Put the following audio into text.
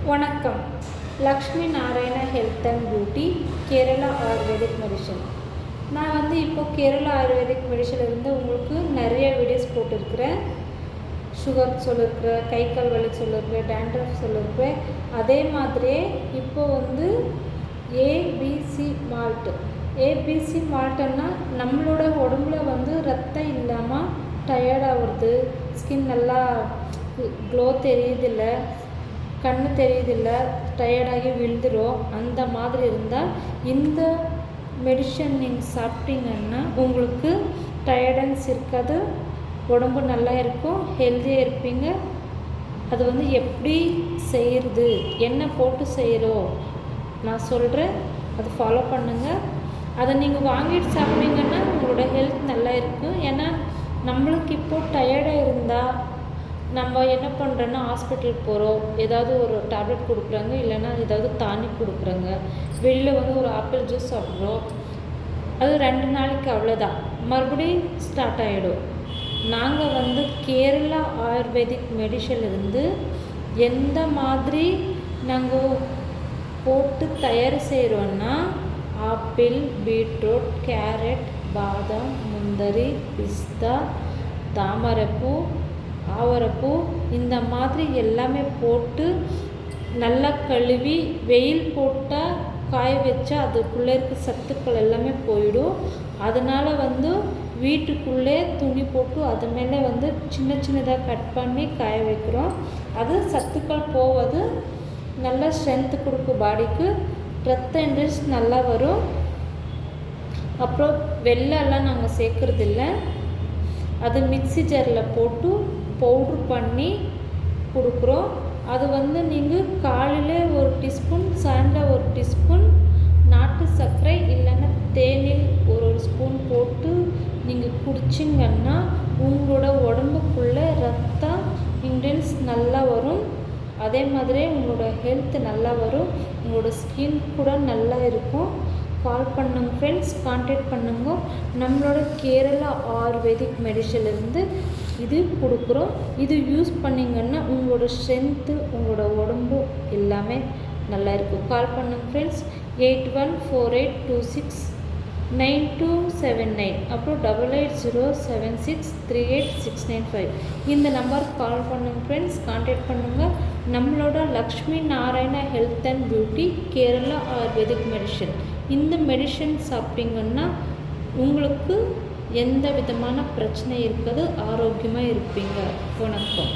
வணக்கம். Lakshmi Narayana health and beauty, Kerala ayurvedic medicine. நான் இப்போது கேரளா ஆயுர்வேதிக் மெடிசன்லேருந்து உங்களுக்கு நிறைய வீடியோஸ் போட்டிருக்கிறேன். சுகர் சொல்லியிருக்கிறேன், கை கால் வலி சொல்லியிருக்கிறேன், டேண்ட்ரஃப் சொல்லியிருக்கிறேன். அதே மாதிரியே இப்போது ஏபிசி மால்ட்டு. ஏபிசி மால்ட்டுன்னா நம்மளோட உடம்புல ரத்தம் இல்லாமல் டயர்டாகிறது, ஸ்கின் நல்லா க்ளோ தெரியுதில்ல, கண்ணு தெரியுதில்ல, டயர்டாகி விழுந்துடும். அந்த மாதிரி இருந்தால் இந்த மெடிசன் நீங்கள் சாப்பிட்டீங்கன்னா உங்களுக்கு டயர்டன்ஸ் இருக்காது, உடம்பு நல்லா இருக்கும், ஹெல்த்தியாக இருப்பீங்க. அது எப்படி செய்கிறது, என்ன போட்டு செய்கிறோம் நான் சொல்கிறேன், அதை ஃபாலோ பண்ணுங்கள். அதை நீங்கள் வாங்கிட்டு சாப்பிட்டீங்கன்னா உங்களோட ஹெல்த் நல்லா இருக்கும். ஏன்னா நம்மளுக்கு இப்போது டயர்டாக இருந்தால் நம்ம என்ன பண்ணுறோன்னா ஹாஸ்பிட்டலுக்கு போகிறோம், ஏதாவது ஒரு டேப்லெட் கொடுக்குறாங்க, இல்லைன்னா ஏதாவது டானிக் கொடுக்குறாங்க, வெளியில் ஒரு ஆப்பிள் ஜூஸ் சாப்பிட்றோம், அது 2 நாளைக்கு அவ்வளோதான், மறுபடியும் ஸ்டார்ட் ஆகிடும். நாங்கள் கேரளா ஆயுர்வேதிக் மெடிசன்லேருந்து எந்த மாதிரி நாங்கள் போட்டு தயார் செய்கிறோன்னா ஆப்பிள், பீட்ரூட், கேரட், பாதாம், முந்திரி, பிஸ்தா, தாமரைப்பூ, ஆவரைப்பூ, இந்த மாதிரி எல்லாமே போட்டு நல்லா கழுவி வெயில் போட்டால் காய வச்சா அதுக்குள்ளே இருக்க சத்துக்கள் எல்லாமே போயிடும். அதனால் வீட்டுக்குள்ளே துணி போட்டு அது மேலே சின்ன சின்னதாக கட் பண்ணி காய வைக்கிறோம். அது சத்துக்கள் போவது நல்லா ஸ்ட்ரென்த்து கொடுக்கும் பாடிக்கு, ரத்த இன்ட்ரெஸ்ட் நல்லா வரும். அப்புறம் வெள்ளெல்லாம் நாங்கள் சேர்க்குறதில்ல, அது மிக்ஸி ஜாரில் போட்டு பவுட்ரு பண்ணி கொடுக்குறோம். அது நீங்கள் காலையில் 1 டீஸ்பூன், சாயந்தரம் 1 டீஸ்பூன் நாட்டு சர்க்கரை இல்லைன்னா தேனில் ஒரு ஸ்பூன் போட்டு நீங்கள் குடிச்சிங்கன்னா உங்களோட உடம்புக்குள்ளே ரத்த இன்டென்ஸ் நல்லா வரும். அதே மாதிரி உங்களோட ஹெல்த் நல்லா வரும், உங்களோட ஸ்கின் கூட நல்லா இருக்கும். கால் பண்ணுங்க ஃப்ரெண்ட்ஸ், கான்டாக்ட் பண்ணுங்க. நம்மளோட கேரளா ஆயுர்வேதிக் மெடிசன்லேருந்து இது கொடுக்குறோம். இது யூஸ் பண்ணிங்கன்னா உங்களோட ஸ்ட்ரென்த்து, உங்களோட உடம்பு எல்லாமே நல்லா இருக்கும். கால் பண்ணுங்க ஃப்ரெண்ட்ஸ். 8148269279, அப்புறம் 8807638695. இந்த நம்பருக்கு கால் பண்ணுங்க ஃப்ரெண்ட்ஸ், கான்டாக்ட் பண்ணுங்கள். நம்மளோட Lakshmi Narayana health and beauty, Kerala ayurvedic medicine. இந்த மெடிசன் சாப்பிட்டீங்கன்னா உங்களுக்கு எந்த விதமான பிரச்சனை இருக்காது, ஆரோக்கியமாக இருப்பீங்க. வணக்கம்.